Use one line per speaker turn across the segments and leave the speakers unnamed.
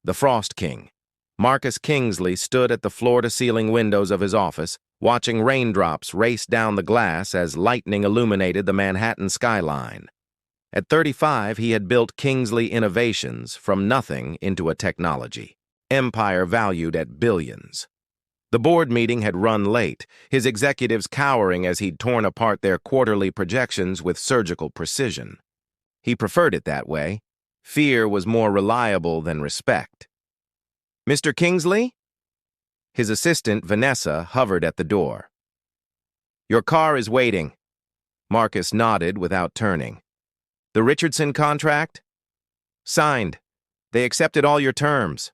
The Frost King. Marcus Kingsley stood at the floor-to-ceiling windows of his office, watching raindrops race down the glass as lightning illuminated the Manhattan skyline. At 35, he had built Kingsley Innovations from nothing into a technology empire valued at billions. The board meeting had run late, his executives cowering as he'd torn apart their quarterly projections with surgical precision. He preferred it that way. Fear was more reliable than respect. "Mr. Kingsley?" His assistant, Vanessa, hovered at the door. "Your car is waiting." Marcus nodded without turning. "The Richardson contract?" "Signed. They accepted all your terms."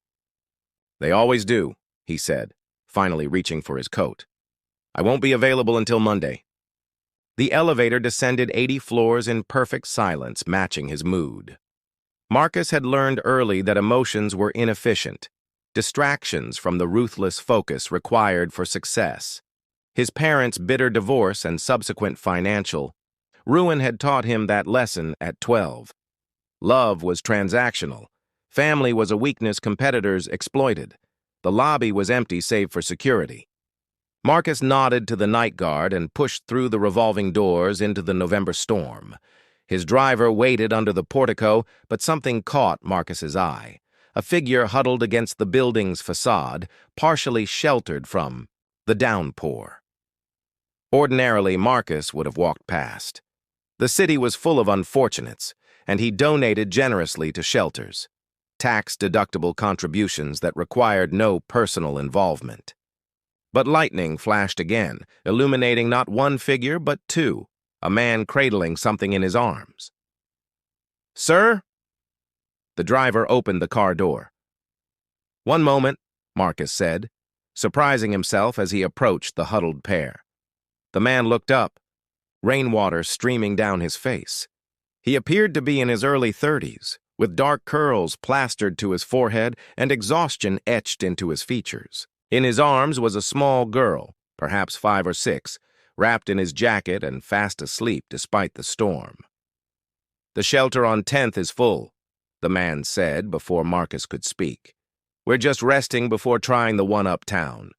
"They always do," he said, finally reaching for his coat. "I won't be available until Monday." The elevator descended 80 floors in perfect silence, matching his mood. Marcus had learned early that emotions were inefficient, distractions from the ruthless focus required for success. His parents' bitter divorce and subsequent financial ruin had taught him that lesson at 12. Love was transactional. Family was a weakness competitors exploited. The lobby was empty save for security. Marcus nodded to the night guard and pushed through the revolving doors into the November storm. His driver waited under the portico, but something caught Marcus's eye. A figure huddled against the building's facade, partially sheltered from the downpour. Ordinarily, Marcus would have walked past. The city was full of unfortunates, and he donated generously to shelters, tax-deductible contributions that required no personal involvement. But lightning flashed again, illuminating not one figure but two, a man cradling something in his arms. "Sir?" The driver opened the car door. "One moment," Marcus said, surprising himself as he approached the huddled pair. The man looked up, rainwater streaming down his face. He appeared to be in his early 30s, with dark curls plastered to his forehead and exhaustion etched into his features. In his arms was a small girl, perhaps 5 or 6, wrapped in his jacket and fast asleep despite the storm. "The shelter on 10th is full," the man said before Marcus could speak. "We're just resting before trying the one uptown."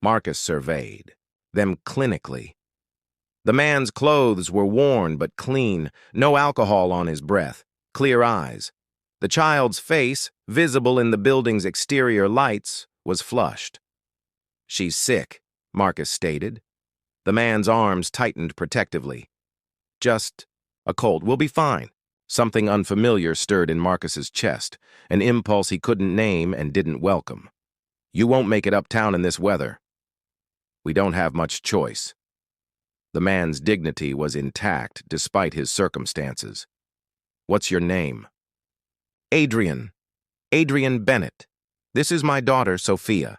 Marcus surveyed them clinically. The man's clothes were worn but clean, no alcohol on his breath, clear eyes. The child's face, visible in the building's exterior lights, was flushed. "She's sick," Marcus stated. The man's arms tightened protectively. "Just a cold. We'll be fine." Something unfamiliar stirred in Marcus's chest, an impulse he couldn't name and didn't welcome. "You won't make it uptown in this weather." "We don't have much choice." The man's dignity was intact despite his circumstances. "What's your name?" "Adrian. Adrian Bennett. This is my daughter, Sophia."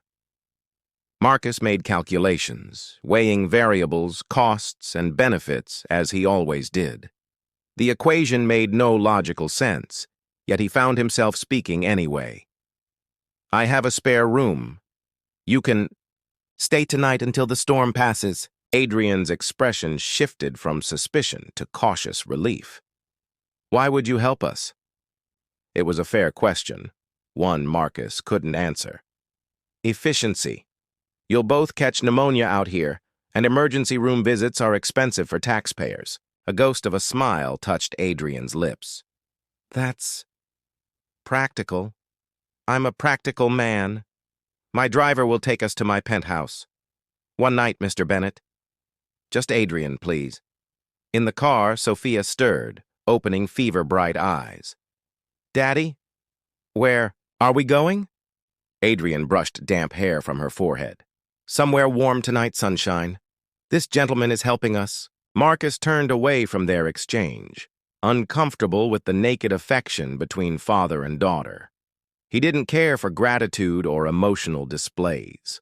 Marcus made calculations, weighing variables, costs, and benefits, as he always did. The equation made no logical sense, yet he found himself speaking anyway. "I have a spare room. You can stay tonight until the storm passes." Adrian's expression shifted from suspicion to cautious relief. "Why would you help us?" It was a fair question, one Marcus couldn't answer. "Efficiency. You'll both catch pneumonia out here, and emergency room visits are expensive for taxpayers." A ghost of a smile touched Adrian's lips. "That's practical. I'm a practical man. My driver will take us to my penthouse. One night, Mr. Bennett. Just Adrian, please." In the car, Sophia stirred, opening fever-bright eyes. "Daddy? Where are we going?" Adrian brushed damp hair from her forehead. "Somewhere warm tonight, sunshine. This gentleman is helping us." Marcus turned away from their exchange, uncomfortable with the naked affection between father and daughter. He didn't care for gratitude or emotional displays.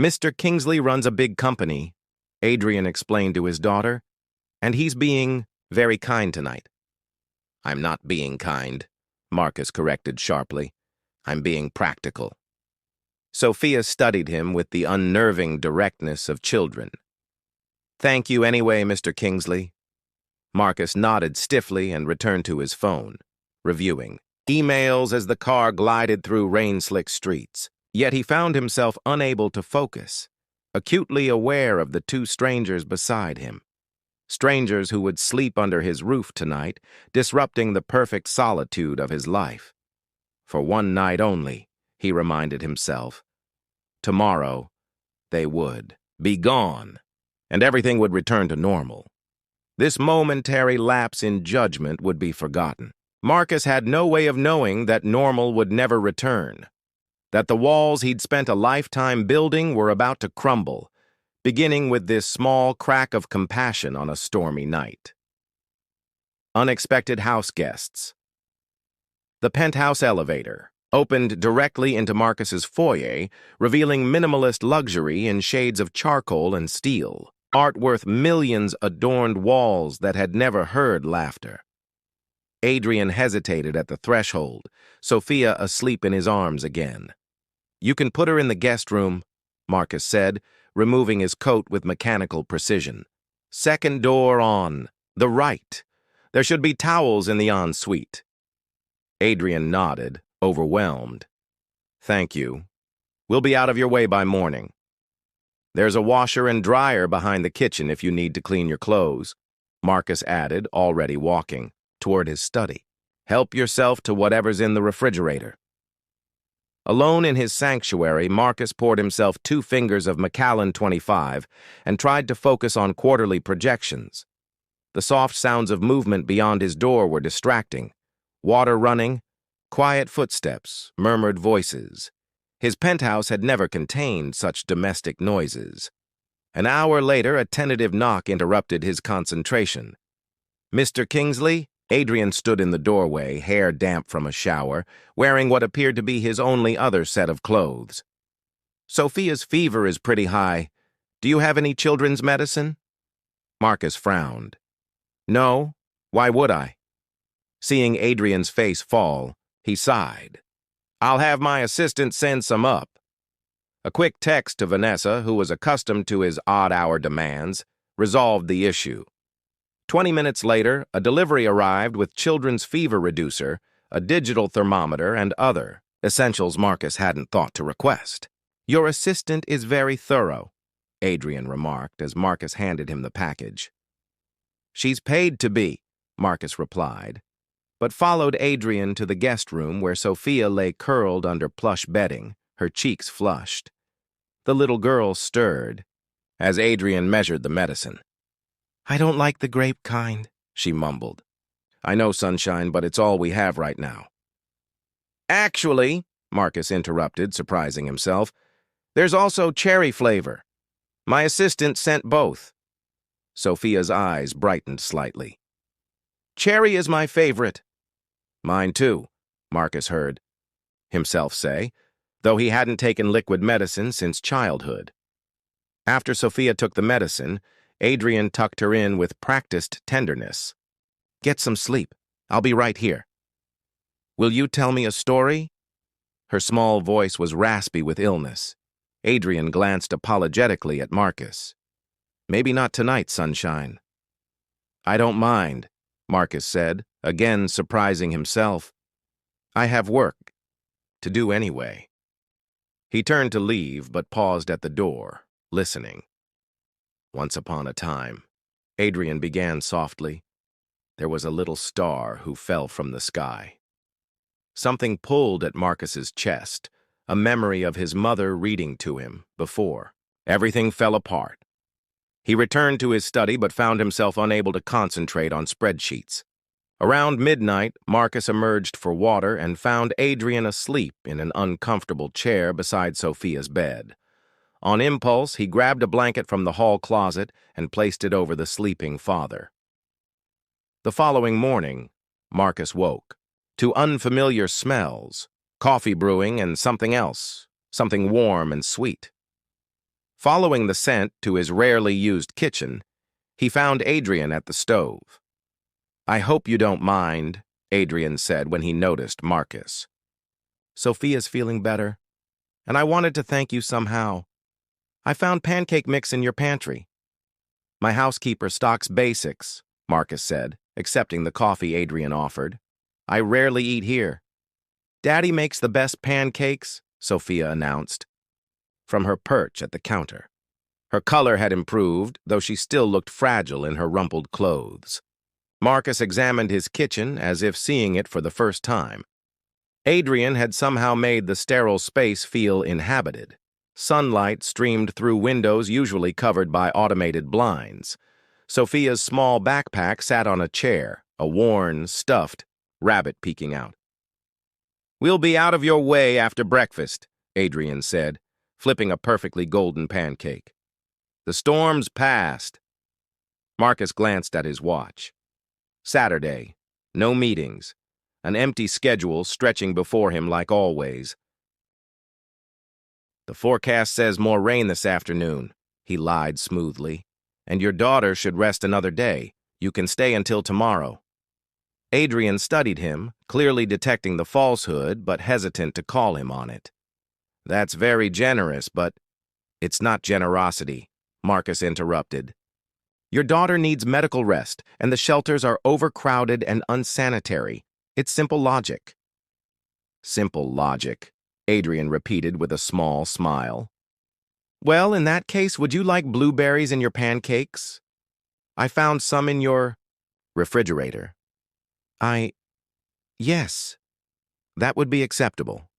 "Mr. Kingsley runs a big company," Adrian explained to his daughter, "and he's being very kind tonight." "I'm not being kind," Marcus corrected sharply. "I'm being practical." Sophia studied him with the unnerving directness of children. "Thank you anyway, Mr. Kingsley." Marcus nodded stiffly and returned to his phone, reviewing. emails as the car glided through rain-slick streets. Yet he found himself unable to focus, acutely aware of the two strangers beside him. Strangers who would sleep under his roof tonight, disrupting the perfect solitude of his life. For one night only, he reminded himself. Tomorrow, they would be gone, and everything would return to normal. This momentary lapse in judgment would be forgotten. Marcus had no way of knowing that normal would never return, that the walls he'd spent a lifetime building were about to crumble, beginning with this small crack of compassion on a stormy night. Unexpected house guests. The penthouse elevator opened directly into Marcus's foyer, revealing minimalist luxury in shades of charcoal and steel. Art worth millions adorned walls that had never heard laughter. Adrian hesitated at the threshold, Sophia asleep in his arms again. "You can put her in the guest room," Marcus said, removing his coat with mechanical precision. "Second door on, the right. There should be towels in the ensuite." Adrian nodded, overwhelmed. "Thank you. We'll be out of your way by morning. There's a washer and dryer behind the kitchen if you need to clean your clothes," Marcus added, already walking toward his study. "Help yourself to whatever's in the refrigerator." Alone in his sanctuary, Marcus poured himself 2 fingers of Macallan 25 and tried to focus on quarterly projections. The soft sounds of movement beyond his door were distracting. Water running, quiet footsteps, murmured voices. His penthouse had never contained such domestic noises. An hour later, a tentative knock interrupted his concentration. "Mr. Kingsley?" Adrian stood in the doorway, hair damp from a shower, wearing what appeared to be his only other set of clothes. "Sophia's fever is pretty high. Do you have any children's medicine?" Marcus frowned. "No, why would I?" Seeing Adrian's face fall, he sighed. "I'll have my assistant send some up." A quick text to Vanessa, who was accustomed to his odd-hour demands, resolved the issue. 20 minutes later, a delivery arrived with children's fever reducer, a digital thermometer, and other essentials Marcus hadn't thought to request. "Your assistant is very thorough," Adrian remarked as Marcus handed him the package. "She's paid to be," Marcus replied, but followed Adrian to the guest room where Sophia lay curled under plush bedding, her cheeks flushed. The little girl stirred as Adrian measured the medicine. "I don't like the grape kind," she mumbled. "I know, Sunshine, but it's all we have right now." "Actually," Marcus interrupted, surprising himself, "there's also cherry flavor. My assistant sent both." Sophia's eyes brightened slightly. "Cherry is my favorite." "Mine too," Marcus heard himself say, though he hadn't taken liquid medicine since childhood. After Sophia took the medicine, Adrian tucked her in with practiced tenderness. "Get some sleep. I'll be right here." "Will you tell me a story?" Her small voice was raspy with illness. Adrian glanced apologetically at Marcus. "Maybe not tonight, Sunshine." "I don't mind," Marcus said, again surprising himself. "I have work to do anyway." He turned to leave, but paused at the door, listening. "Once upon a time," Adrian began softly, "there was a little star who fell from the sky." Something pulled at Marcus's chest, a memory of his mother reading to him before. Everything fell apart. He returned to his study but found himself unable to concentrate on spreadsheets. Around midnight, Marcus emerged for water and found Adrian asleep in an uncomfortable chair beside Sophia's bed. On impulse, he grabbed a blanket from the hall closet and placed it over the sleeping father. The following morning, Marcus woke to unfamiliar smells, coffee brewing and something else, something warm and sweet. Following the scent to his rarely used kitchen, he found Adrian at the stove. "I hope you don't mind," Adrian said when he noticed Marcus. "Sophia's feeling better, and I wanted to thank you somehow. I found pancake mix in your pantry." "My housekeeper stocks basics," Marcus said, accepting the coffee Adrian offered. "I rarely eat here." Daddy makes the best pancakes, Sophia announced, from her perch at the counter. Her color had improved, though she still looked fragile in her rumpled clothes. Marcus examined his kitchen as if seeing it for the first time. Adrian had somehow made the sterile space feel inhabited. Sunlight streamed through windows usually covered by automated blinds. Sophia's small backpack sat on a chair, a worn, stuffed rabbit peeking out. "We'll be out of your way after breakfast," Adrian said, flipping a perfectly golden pancake. "The storm's past." Marcus glanced at his watch. Saturday, no meetings, an empty schedule stretching before him like always. "The forecast says more rain this afternoon," he lied smoothly. "And your daughter should rest another day. You can stay until tomorrow." Adrian studied him, clearly detecting the falsehood, but hesitant to call him on it. "That's very generous, but—" "It's not generosity," Marcus interrupted. "Your daughter needs medical rest, and the shelters are overcrowded and unsanitary. It's simple logic." "Simple logic," Adrian repeated with a small smile. "Well, in that case, would you like blueberries in your pancakes? I found some in your refrigerator." Yes, that would be acceptable."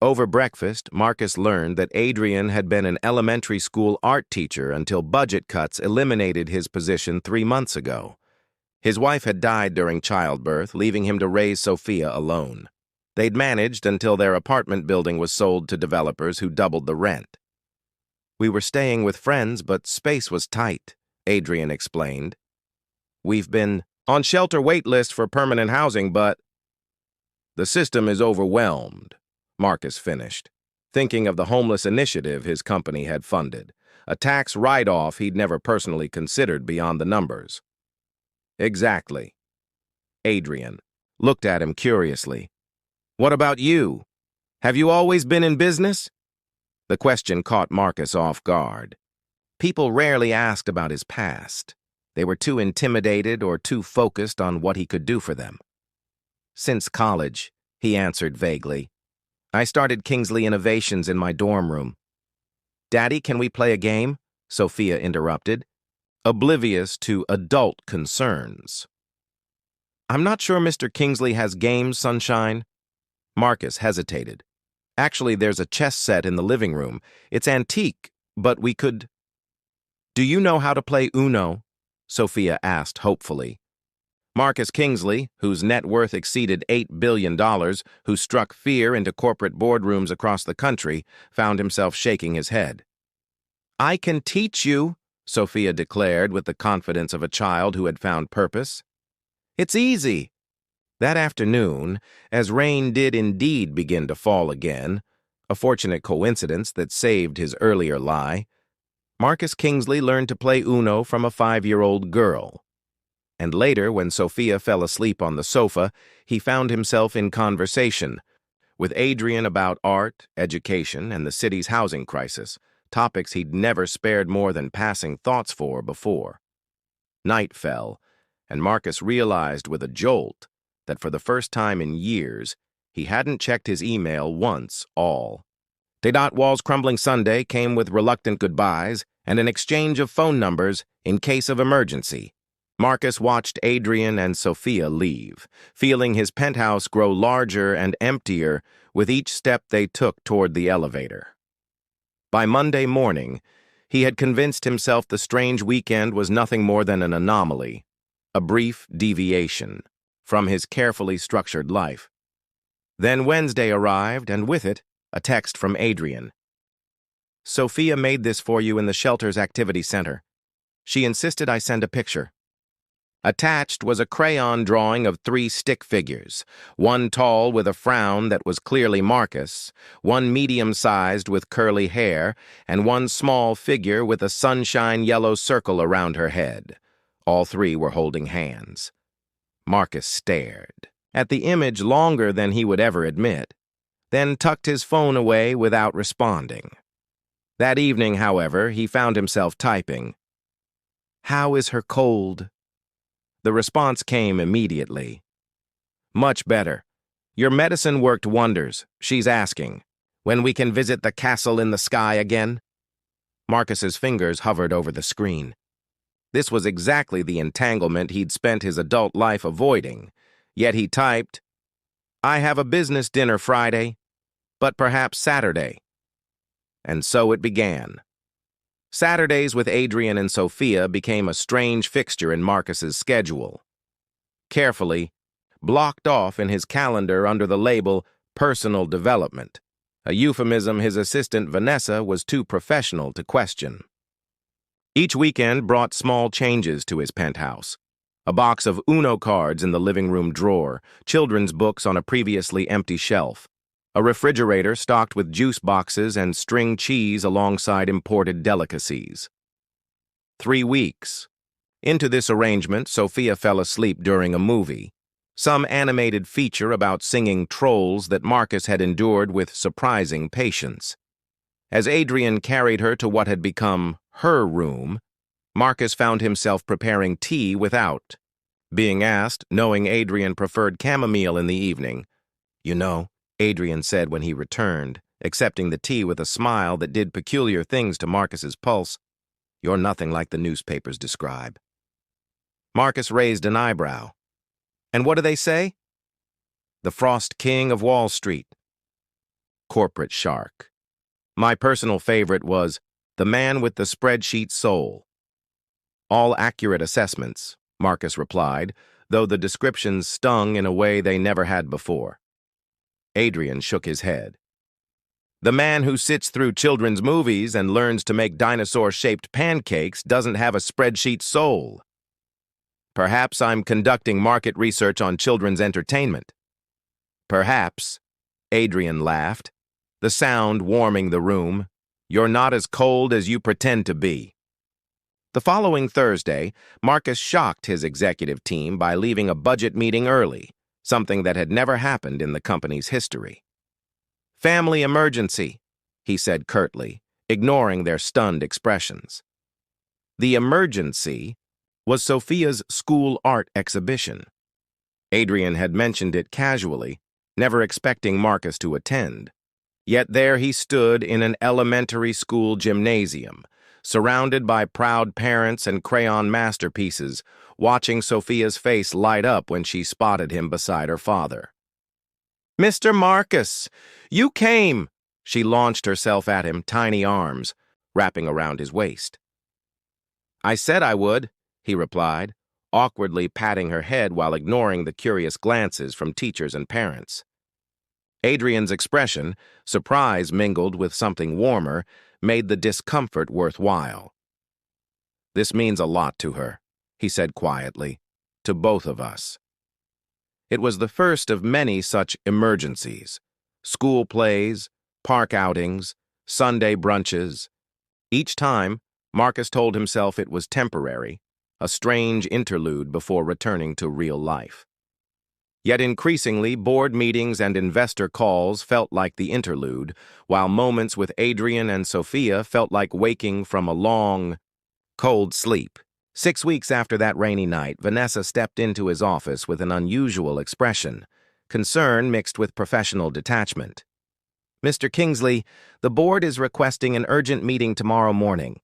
Over breakfast, Marcus learned that Adrian had been an elementary school art teacher until budget cuts eliminated his position 3 months ago. His wife had died during childbirth, leaving him to raise Sophia alone. They'd managed until their apartment building was sold to developers who doubled the rent. "We were staying with friends, but space was tight," Adrian explained. "We've been on shelter wait list for permanent housing, but—" "The system is overwhelmed," Marcus finished, thinking of the homeless initiative his company had funded, a tax write-off he'd never personally considered beyond the numbers. "Exactly." Adrian looked at him curiously. "What about you? Have you always been in business?" The question caught Marcus off guard. People rarely asked about his past. They were too intimidated or too focused on what he could do for them. "Since college," he answered vaguely. "I started Kingsley Innovations in my dorm room." "Daddy, can we play a game?" Sophia interrupted, oblivious to adult concerns. "I'm not sure Mr. Kingsley has games, Sunshine." Marcus hesitated. "Actually, there's a chess set in the living room. It's antique, but we could—" "Do you know how to play Uno?" Sophia asked hopefully. Marcus Kingsley, whose net worth exceeded $8 billion, who struck fear into corporate boardrooms across the country, found himself shaking his head. "I can teach you," Sophia declared with the confidence of a child who had found purpose. "It's easy." That afternoon, as rain did indeed begin to fall again, a fortunate coincidence that saved his earlier lie, Marcus Kingsley learned to play Uno from a 5-year-old girl. And later, when Sophia fell asleep on the sofa, he found himself in conversation with Adrian about art, education, and the city's housing crisis, topics he'd never spared more than passing thoughts for before. Night fell, and Marcus realized with a jolt that for the first time in years, he hadn't checked his email once all. Wall's Crumbling Sunday came with reluctant goodbyes and an exchange of phone numbers in case of emergency. Marcus watched Adrian and Sophia leave, feeling his penthouse grow larger and emptier with each step they took toward the elevator. By Monday morning, he had convinced himself the strange weekend was nothing more than an anomaly, a brief deviation from his carefully structured life. Then Wednesday arrived, and with it, a text from Adrian. "Sophia made this for you in the shelter's activity center. She insisted I send a picture." Attached was a crayon drawing of 3 stick figures, one tall with a frown that was clearly Marcus, one medium-sized with curly hair, and one small figure with a sunshine yellow circle around her head. All 3 were holding hands. Marcus stared at the image longer than he would ever admit, then tucked his phone away without responding. That evening, however, he found himself typing, "How is her cold?" The response came immediately. "Much better. Your medicine worked wonders, she's asking. When we can visit the castle in the sky again? Marcus's fingers hovered over the screen. This was exactly the entanglement he'd spent his adult life avoiding, yet he typed, I have a business dinner Friday, but perhaps Saturday. And so it began. Saturdays with Adrian and Sophia became a strange fixture in Marcus's schedule. Carefully, blocked off in his calendar under the label personal development, a euphemism his assistant Vanessa was too professional to question. Each weekend brought small changes to his penthouse. A box of Uno cards in the living room drawer, children's books on a previously empty shelf, a refrigerator stocked with juice boxes and string cheese alongside imported delicacies. 3 weeks. Into this arrangement, Sophia fell asleep during a movie, some animated feature about singing trolls that Marcus had endured with surprising patience. As Adrian carried her to what had become her room, Marcus found himself preparing tea without. Being asked, knowing Adrian preferred chamomile in the evening. You know, Adrian said when he returned, accepting the tea with a smile that did peculiar things to Marcus's pulse, you're nothing like the newspapers describe. Marcus raised an eyebrow. And what do they say? The Frost King of Wall Street. Corporate shark. My personal favorite was The Man with the Spreadsheet Soul. All accurate assessments, Marcus replied, though the descriptions stung in a way they never had before. Adrian shook his head. The man who sits through children's movies and learns to make dinosaur-shaped pancakes doesn't have a spreadsheet soul. Perhaps I'm conducting market research on children's entertainment. Perhaps, Adrian laughed, the sound warming the room. You're not as cold as you pretend to be. The following Thursday, Marcus shocked his executive team by leaving a budget meeting early, something that had never happened in the company's history. Family emergency, he said curtly, ignoring their stunned expressions. The emergency was Sophia's school art exhibition. Adrian had mentioned it casually, never expecting Marcus to attend. Yet there he stood in an elementary school gymnasium, surrounded by proud parents and crayon masterpieces, watching Sophia's face light up when she spotted him beside her father. Mr. Marcus, you came! She launched herself at him, tiny arms, wrapping around his waist. I said I would, he replied, awkwardly patting her head while ignoring the curious glances from teachers and parents. Adrian's expression, surprise mingled with something warmer, made the discomfort worthwhile. This means a lot to her, he said quietly, to both of us. It was the first of many such emergencies, school plays, park outings, Sunday brunches. Each time, Marcus told himself it was temporary, a strange interlude before returning to real life. Yet increasingly, board meetings and investor calls felt like the interlude, while moments with Adrian and Sophia felt like waking from a long, cold sleep. 6 weeks after that rainy night, Vanessa stepped into his office with an unusual expression, concern mixed with professional detachment. Mr. Kingsley, the board is requesting an urgent meeting tomorrow morning.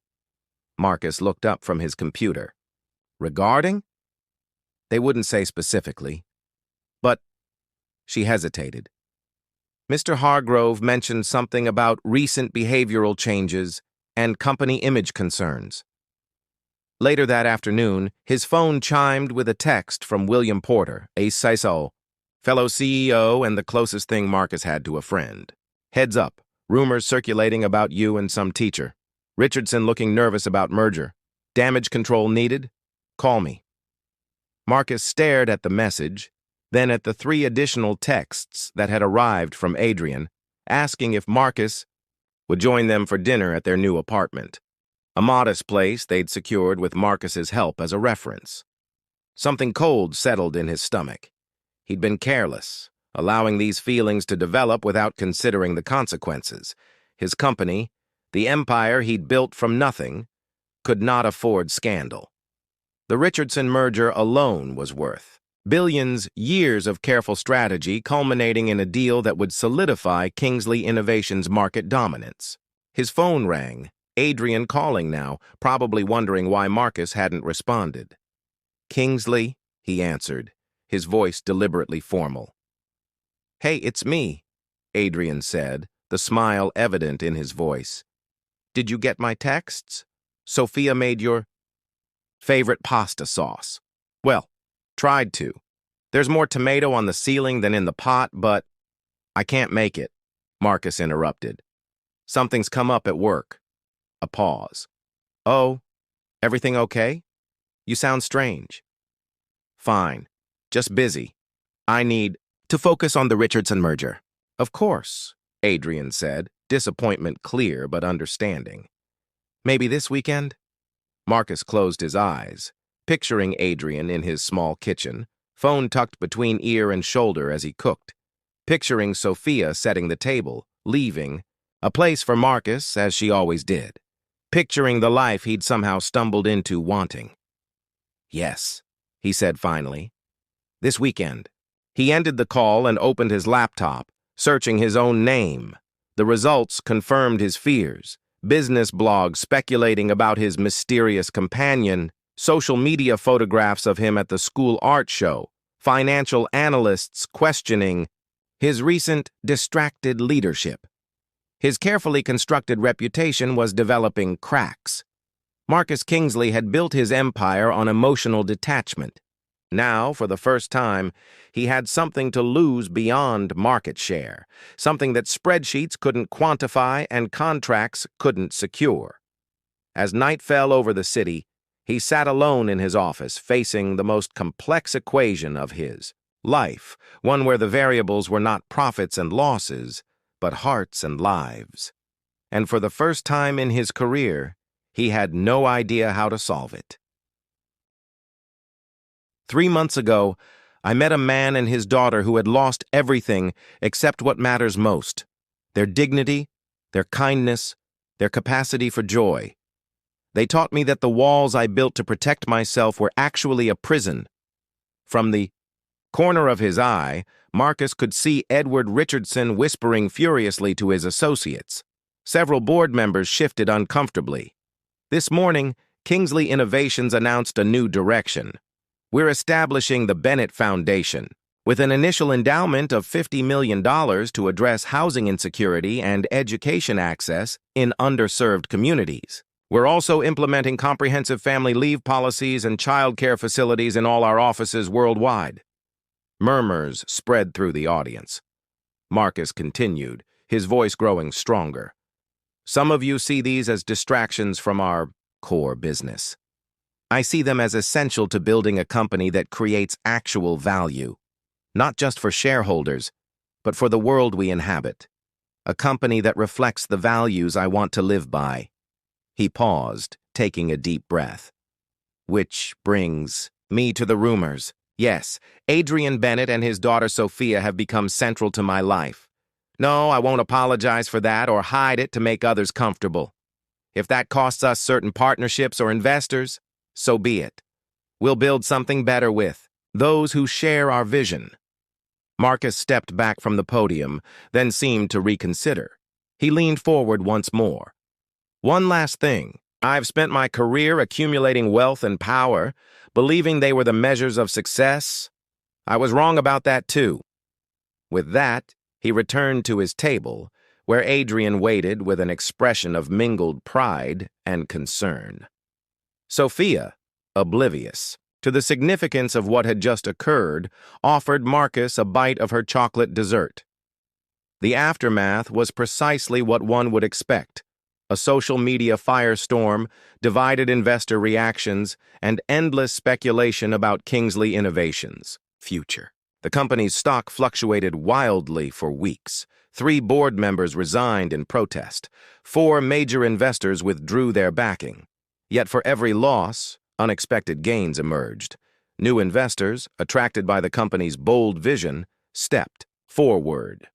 Marcus looked up from his computer. Regarding? They wouldn't say specifically. But she hesitated. Mr. Hargrove mentioned something about recent behavioral changes and company image concerns. Later that afternoon, his phone chimed with a text from William Porter, a CISO, fellow CEO and the closest thing Marcus had to a friend. Heads up, rumors circulating about you and some teacher. Richardson looking nervous about merger. Damage control needed? Call me. Marcus stared at the message, then at the 3 additional texts that had arrived from Adrian, asking if Marcus would join them for dinner at their new apartment, a modest place they'd secured with Marcus's help as a reference. Something cold settled in his stomach. He'd been careless, allowing these feelings to develop without considering the consequences. His company, the empire he'd built from nothing, could not afford scandal. The Richardson merger alone was worth Billions, years of careful strategy culminating in a deal that would solidify Kingsley Innovations' market dominance. His phone rang, Adrian calling now, probably wondering why Marcus hadn't responded. "Kingsley," he answered, his voice deliberately formal. "Hey, it's me," Adrian said, the smile evident in his voice. "Did you get my texts? Sophia made your favorite pasta sauce." "Well, tried to. There's more tomato on the ceiling than in the pot, but I can't make it," Marcus interrupted. "Something's come up at work." A pause. "Oh, everything okay? You sound strange." "Fine. Just busy. I need to focus on the Richardson merger." "Of course," Adrian said, disappointment clear but understanding. "Maybe this weekend?" Marcus closed his eyes, picturing Adrian in his small kitchen, phone tucked between ear and shoulder as he cooked, picturing Sophia setting the table, leaving, a place for Marcus as she always did, picturing the life he'd somehow stumbled into wanting. "Yes," he said finally. "This weekend." He ended the call and opened his laptop, searching his own name. The results confirmed his fears. Business blogs speculating about his mysterious companion, social media photographs of him at the school art show, financial analysts questioning his recent distracted leadership. His carefully constructed reputation was developing cracks. Marcus Kingsley had built his empire on emotional detachment. Now, for the first time, he had something to lose beyond market share, something that spreadsheets couldn't quantify and contracts couldn't secure. As night fell over the city, he sat alone in his office, facing the most complex equation of his life, one where the variables were not profits and losses, but hearts and lives. And for the first time in his career, he had no idea how to solve it. 3 months ago, I met a man and his daughter who had lost everything except what matters most: their dignity, their kindness, their capacity for joy. They taught me that the walls I built to protect myself were actually a prison. From the corner of his eye, Marcus could see Edward Richardson whispering furiously to his associates. Several board members shifted uncomfortably. This morning, Kingsley Innovations announced a new direction. "We're establishing the Bennett Foundation, with an initial endowment of $50 million to address housing insecurity and education access in underserved communities. We're also implementing comprehensive family leave policies and child care facilities in all our offices worldwide." Murmurs spread through the audience. Marcus continued, his voice growing stronger. "Some of you see these as distractions from our core business. I see them as essential to building a company that creates actual value, not just for shareholders, but for the world we inhabit. A company that reflects the values I want to live by." He paused, taking a deep breath. "Which brings me to the rumors. Yes, Adrian Bennett and his daughter Sophia have become central to my life. No, I won't apologize for that or hide it to make others comfortable. If that costs us certain partnerships or investors, so be it. We'll build something better with those who share our vision." Marcus stepped back from the podium, then seemed to reconsider. He leaned forward once more. "One last thing. I've spent my career accumulating wealth and power, believing they were the measures of success. I was wrong about that too." With that, he returned to his table, where Adrian waited with an expression of mingled pride and concern. Sophia, oblivious to the significance of what had just occurred, offered Marcus a bite of her chocolate dessert. The aftermath was precisely what one would expect: a social media firestorm, divided investor reactions, and endless speculation about Kingsley Innovations' future. The company's stock fluctuated wildly for weeks. 3 board members resigned in protest. 4 major investors withdrew their backing. Yet for every loss, unexpected gains emerged. New investors, attracted by the company's bold vision, stepped forward.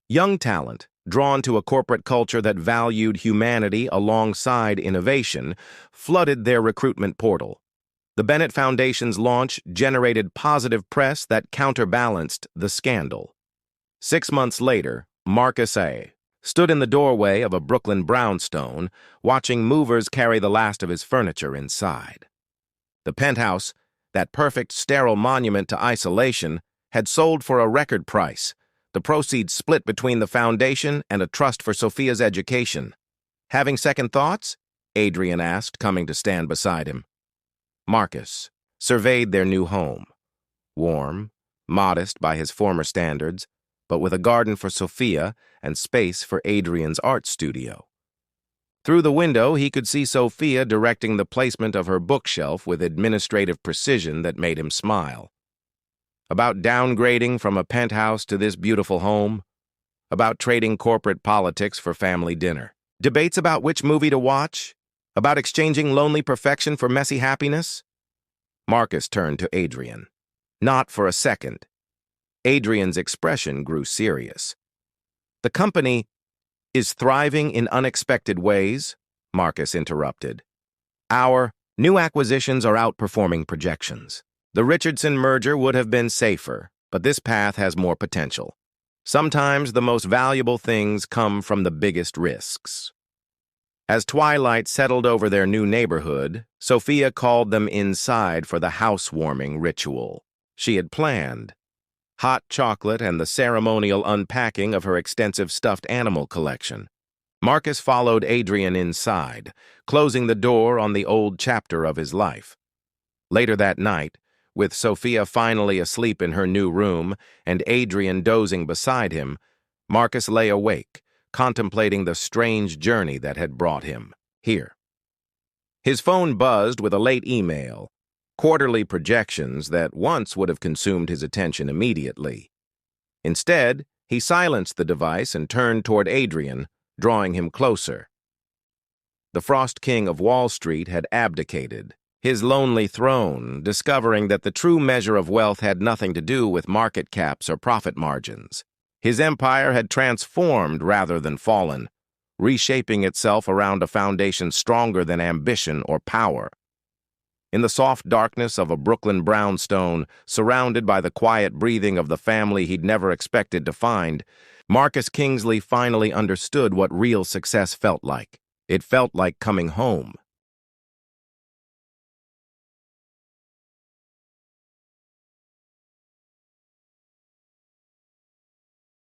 Young talent, drawn to a corporate culture that valued humanity alongside innovation, flooded their recruitment portal. The Bennett Foundation's launch generated positive press that counterbalanced the scandal. 6 months later, Marcus A. stood in the doorway of a Brooklyn brownstone, watching movers carry the last of his furniture inside. The penthouse, that perfect sterile monument to isolation, had sold for a record price, the proceeds split between the foundation and a trust for Sophia's education. Having second thoughts? Adrian asked, coming to stand beside him. Marcus surveyed their new home. Warm, modest by his former standards, but with a garden for Sophia and space for Adrian's art studio. Through the window, he could see Sophia directing the placement of her bookshelf with administrative precision that made him smile. About downgrading from a penthouse to this beautiful home. About trading corporate politics for family dinner. Debates about which movie to watch. About exchanging lonely perfection for messy happiness. Marcus turned to Adrian. Not for a second. Adrian's expression grew serious. The company is thriving in unexpected ways, Marcus interrupted. Our new acquisitions are outperforming projections. The Richardson merger would have been safer, but this path has more potential. Sometimes the most valuable things come from the biggest risks. As twilight settled over their new neighborhood, Sophia called them inside for the housewarming ritual she had planned. Hot chocolate and the ceremonial unpacking of her extensive stuffed animal collection. Marcus followed Adrian inside, closing the door on the old chapter of his life. Later that night, with Sophia finally asleep in her new room and Adrian dozing beside him, Marcus lay awake, contemplating the strange journey that had brought him here. His phone buzzed with a late email, quarterly projections that once would have consumed his attention immediately. Instead, he silenced the device and turned toward Adrian, drawing him closer. The Frost King of Wall Street had abdicated his lonely throne, discovering that the true measure of wealth had nothing to do with market caps or profit margins. His empire had transformed rather than fallen, reshaping itself around a foundation stronger than ambition or power. In the soft darkness of a Brooklyn brownstone, surrounded by the quiet breathing of the family he'd never expected to find, Marcus Kingsley finally understood what real success felt like. It felt like coming home.